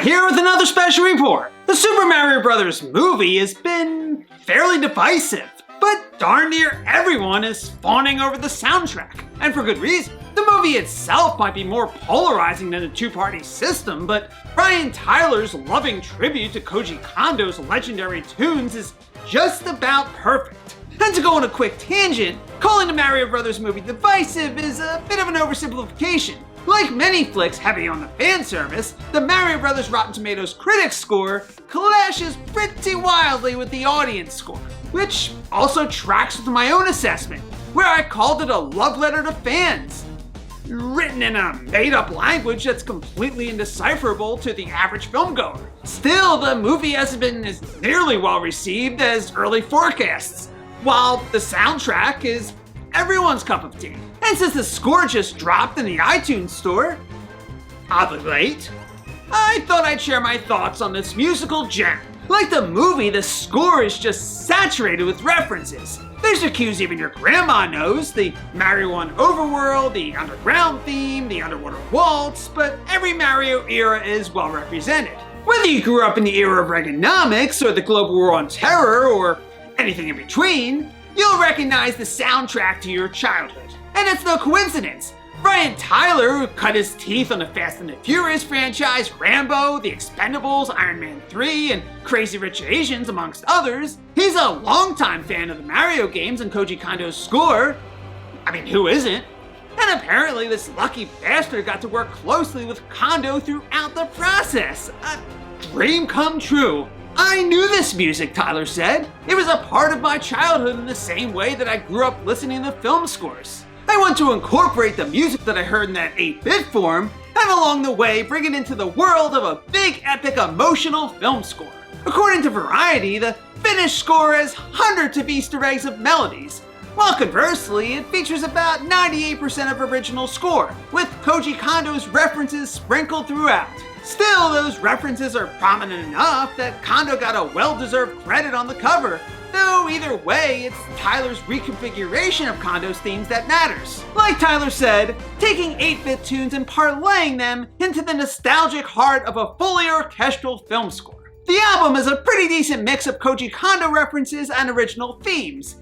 here with another special report. The Super Mario Bros. Movie has been fairly divisive, but darn near everyone is fawning over the soundtrack, and for good reason. The movie itself might be more polarizing than a two-party system, but Brian Tyler's loving tribute to Koji Kondo's legendary tunes is just about perfect. And to go on a quick tangent, calling the Mario Bros. Movie divisive is a bit of an oversimplification. Like many flicks heavy on the fan service, the Mario Bros. Rotten Tomatoes critics score clashes pretty wildly with the audience score, which also tracks with my own assessment, where I called it a love letter to fans, written in a made-up language that's completely indecipherable to the average filmgoer. Still, the movie hasn't been as nearly well received as early forecasts, while the soundtrack is everyone's cup of tea. And since the score just dropped in the iTunes store, oddly late, I thought I'd share my thoughts on this musical gem. Like the movie, the score is just saturated with references. There's your cues even your grandma knows, the Mario 1 overworld, the underground theme, the underwater waltz, but every Mario era is well represented. Whether you grew up in the era of Reaganomics, or the global war on terror, or anything in between, you'll recognize the soundtrack to your childhood. And it's no coincidence. Brian Tyler, who cut his teeth on the Fast and the Furious franchise, Rambo, The Expendables, Iron Man 3, and Crazy Rich Asians, amongst others, he's a longtime fan of the Mario games and Koji Kondo's score. I mean, who isn't? And apparently this lucky bastard got to work closely with Kondo throughout the process. A dream come true. I knew this music, Tyler said. It was a part of my childhood in the same way that I grew up listening to film scores. I want to incorporate the music that I heard in that 8-bit form, and along the way bring it into the world of a big epic emotional film score. According to Variety, the finished score has hundreds of Easter eggs of melodies, while conversely, it features about 98% of original score, with Koji Kondo's references sprinkled throughout. Still, those references are prominent enough that Kondo got a well-deserved credit on the cover, though either way, it's Tyler's reconfiguration of Kondo's themes that matters. Like Tyler said, taking 8-bit tunes and parlaying them into the nostalgic heart of a fully orchestral film score. The album is a pretty decent mix of Koji Kondo references and original themes,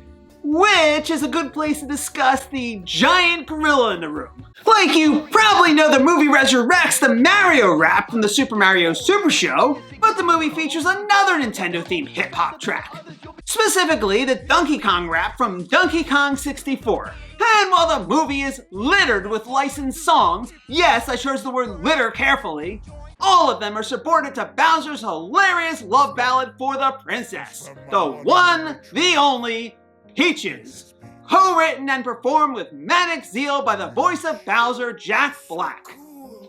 which is a good place to discuss the giant gorilla in the room. Like you probably know, the movie resurrects the Mario rap from the Super Mario Super Show, but the movie features another Nintendo-themed hip-hop track. Specifically, the Donkey Kong rap from Donkey Kong 64. And while the movie is littered with licensed songs, yes, I chose the word litter carefully, all of them are supported to Bowser's hilarious love ballad for the princess. The one, the only, Peaches. Co-written and performed with manic zeal by the voice of Bowser, Jack Black.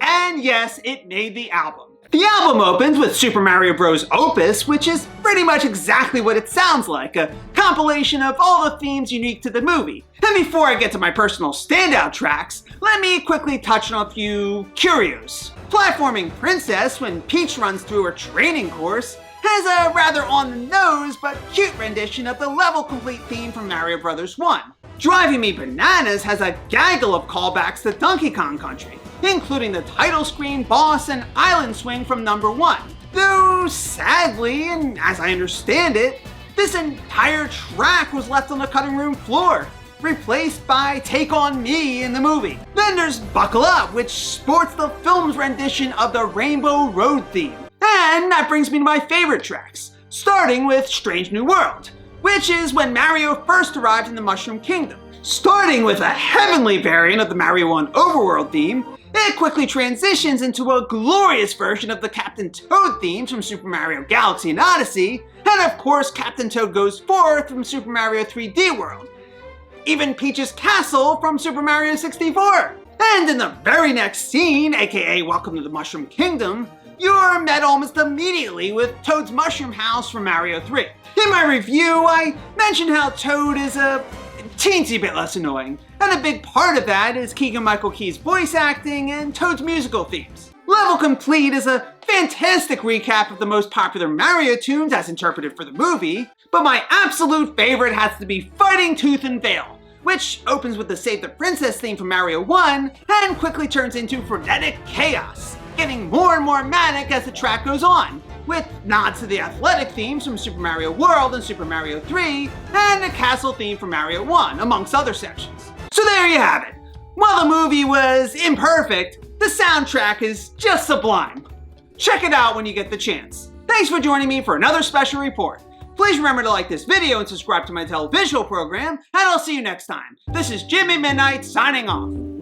And yes, it made the album. The album opens with Super Mario Bros. Opus, which is pretty much exactly what it sounds like, a compilation of all the themes unique to the movie. And before I get to my personal standout tracks, let me quickly touch on a few curios. Platforming Princess, when Peach runs through her training course, has a rather on-the-nose but cute rendition of the level complete theme from Mario Bros. 1. Driving Me Bananas has a gaggle of callbacks to Donkey Kong Country, including the title screen, boss, and island swing from number 1. Though, sadly, and as I understand it, this entire track was left on the cutting room floor, replaced by Take On Me in the movie. Then there's Buckle Up, which sports the film's rendition of the Rainbow Road theme. And that brings me to my favorite tracks, starting with Strange New World, which is when Mario first arrived in the Mushroom Kingdom. Starting with a heavenly variant of the Mario 1 overworld theme, it quickly transitions into a glorious version of the Captain Toad themes from Super Mario Galaxy and Odyssey, and of course Captain Toad Goes Forth from Super Mario 3D World, even Peach's Castle from Super Mario 64. And in the very next scene, aka Welcome to the Mushroom Kingdom, you're met almost immediately with Toad's Mushroom House from Mario 3. In my review, I mentioned how Toad is a teensy bit less annoying, and a big part of that is Keegan-Michael Key's voice acting and Toad's musical themes. Level Complete is a fantastic recap of the most popular Mario tunes as interpreted for the movie, but my absolute favorite has to be Fighting Tooth and Veil, which opens with the Save the Princess theme from Mario 1 and quickly turns into frenetic chaos. getting more and more manic as the track goes on, with nods to the athletic themes from Super Mario World and Super Mario 3, and the castle theme from Mario 1, amongst other sections. So there you have it. While the movie was imperfect, the soundtrack is just sublime. Check it out when you get the chance. Thanks for joining me for another special report. Please remember to like this video and subscribe to my televisual program, and I'll see you next time. This is Jimmy Midnight signing off.